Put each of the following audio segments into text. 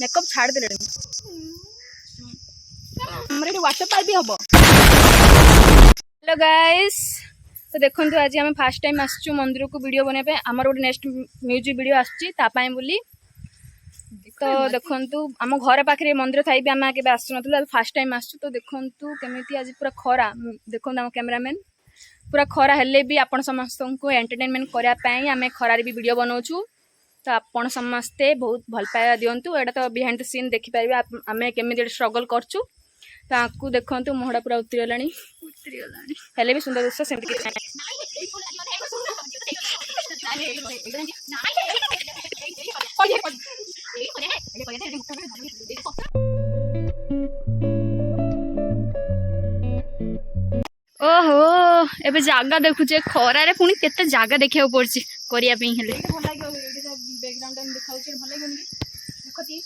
Makeup छाड़ देले हमरे वाटर पार्क भी हबो। हेलो गाइस, तो देखो आज आम फास्ट टाइम आसचु मंदिर को वीडियो बने आमर गोटे नेक्स्ट म्यूजिक वीडियो आसपाई बोली। तो देखु आम घर पाखे मंदिर थी भी आम के आसुन फास्ट टाइम आसचु। तो देखु केमी आज पूरा खरा देखो आम कैमरामैन पूरा खरा हेले भी आपण समस्त को एंटरटेनमेंट करने आम खरार भी वीडियो बनाऊँ। तो आपण समस्ते बहुत भल पाया दिंतु। एटा तो बिहाइंड द सीन देखिपारे आम केमी स्ट्रगल करचु। तो आपको देखो मुहड़ा पूरा उतरीगला हेले भी सुंदर दृश्य सेमती ओहो एबे जागा देखुचे खरारे पुणी केते जागा देखिया पड़छि करिया पे हेले भल लागो बैकग्राउंड टाइम देखाउ छ भल लागो देखति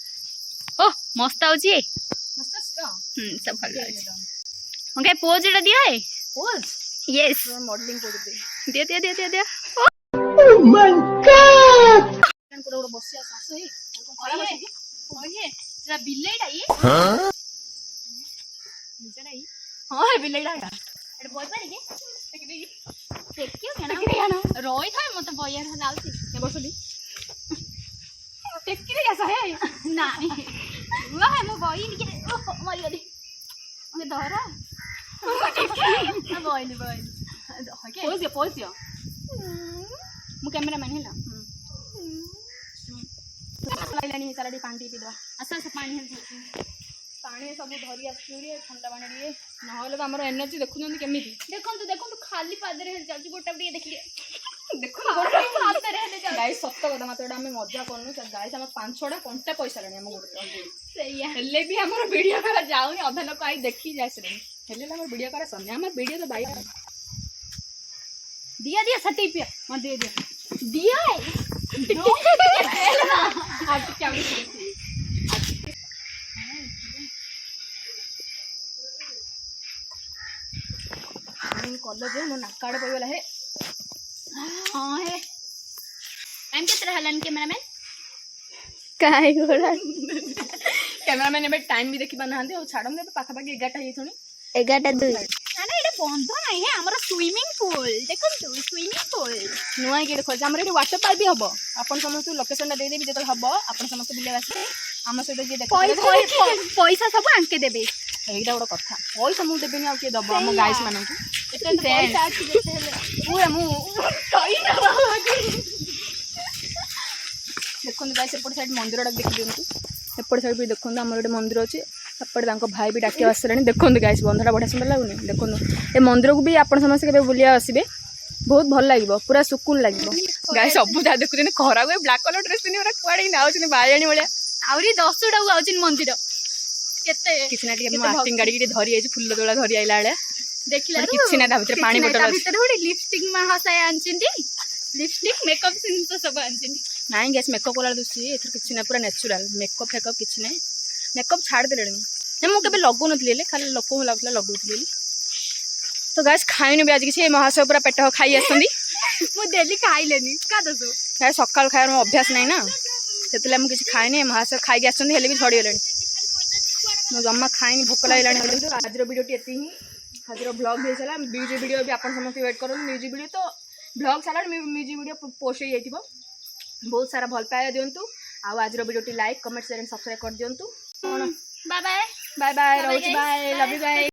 ओ मस्त आउछि मस्त छ सब भल लागछि। ओके पोज एटा दिया है पोज यस मॉडलिंग पोज दे दे दे दे दे ओह माय गॉड कोडो बसिया सासु हे खरा बसि ओहे जरा बिल्लेडा ये हां निचड़ाई हां बिल्लेडा एटा बोल पारे के देखियो केना रोई थाए मते बयर लाउछि के बसली टेकरी ऐसा है नाही वाह मो बई नि के ओ मरी गली ओके धरा ना बई ओके पोज दियो मु कैमरामैन हेला लाइलानी चला डी पानी पी दवा अच्छा से पानी है पानी सब धरी आसुरी ठंडा पानी ना तो आम एनर्जी देखुं केमी देखो देखो खाली पादे चलती गोटा टे देखिए देखो गाइस सत कथा मतलब आम मजा करनु गाइस आम 5-6टा कंटा पैसा लानी आम गोटे भी आम वीडियो करा जाऊनी अधा लोक आई देखी जाए वीडियो करा सन्या आम वीडियो तो बाई दिया दिया सर्टिफिकेट मत दे दिया कॉलेज मो नाकाड़ पड़गला हे हाँ हे टाइम केतरा हलन कैमरामैन काहे गोला कैमरामैन एबे टाइम भी देखि बनाहंदे ओ छाडम ने पाखा पाखी 11टा हे थुनी 11:02 ना ना एटा बंद नाही है हमर स्विमिंग पूल देखन तू स्विमिंग पूल नुआ के देखो हमर एटा वाटर पार्क भी हबो अपन समस्त लोकेशन ला दे देबी जेतल हबो अपन समस्त बुले आसे हम सहित जे देख पैसा सब आंके देबे एटा बड़ कथा पैसा मु देबेनी आ के दबो हम गाइस मानन को एते पैसा आछि जेते हेले पूरा मु कई ना देखो गाइस एपट साइड मंदिर डाक देखि दियंतु एपट साइड भी देखो हमर गोटे मंदिर अछि एपट तांको भाई भी डाके आसलानी देखो गाइस बंधटा बढ़िया सुंदर लागुनी देखो ए मंदिर को भी आपण समस्त के बुलिया आसीबे बहुत भल लागिबो पूरा सुकून लागिबो गाइस सब जा देखु जने खरा गए ब्लैक कलर ड्रेस पिनी ओरा कुआडी नाउछनी बायाणी बळिया आउरी 10टा आउछिन मंदिर केते किछना टी हम एक्टिंग गाड़ी के धरी आइछ फुल्ल तोला धरी आइला आले देखिला किछ ना ता भीतर पानी बोतल अछि भीतर होडी लिपस्टिक मा हसाय आनचिंदी लिपस्टिक मेकअप सिन तो सब आनचिंदी नाही गैस मेकअप वाला दुसी एथर किछ ना पूरा नेचुरल मेकअप फेकअप किछ नै मेकअप छाड़ देले ने मु केबे लगो नथले ले खाली लोको लागला लगुतले। तो गाइस खाइनु भी आज किछ महाशय पूरा पेट खाई आसंदी मु डेली खाइलेनी का दसो गाइस सकाल खायर मो अभ्यास नै ना सेतले मु किछ खाइने महाशय खाई आसंदी हेले भी झड़ी गेलेनी मो जम्मा खाइनी भूख लागलानी। आज वीडियो टी एती ही आज ब्लॉग दे चला म्यूजिक वीडियो भी आपण समस्त वेट करो म्यूजिक वीडियो तो ब्लॉग सारा म्यूजिक वीडियो पोस्ट हो जाइतिबो बहुत सारा भल पाया दियंतु आ आज वीडियो टी like comment share and subscribe कर दियंतु बाय बाय बाय बाय रोज बाय लव यू बाय।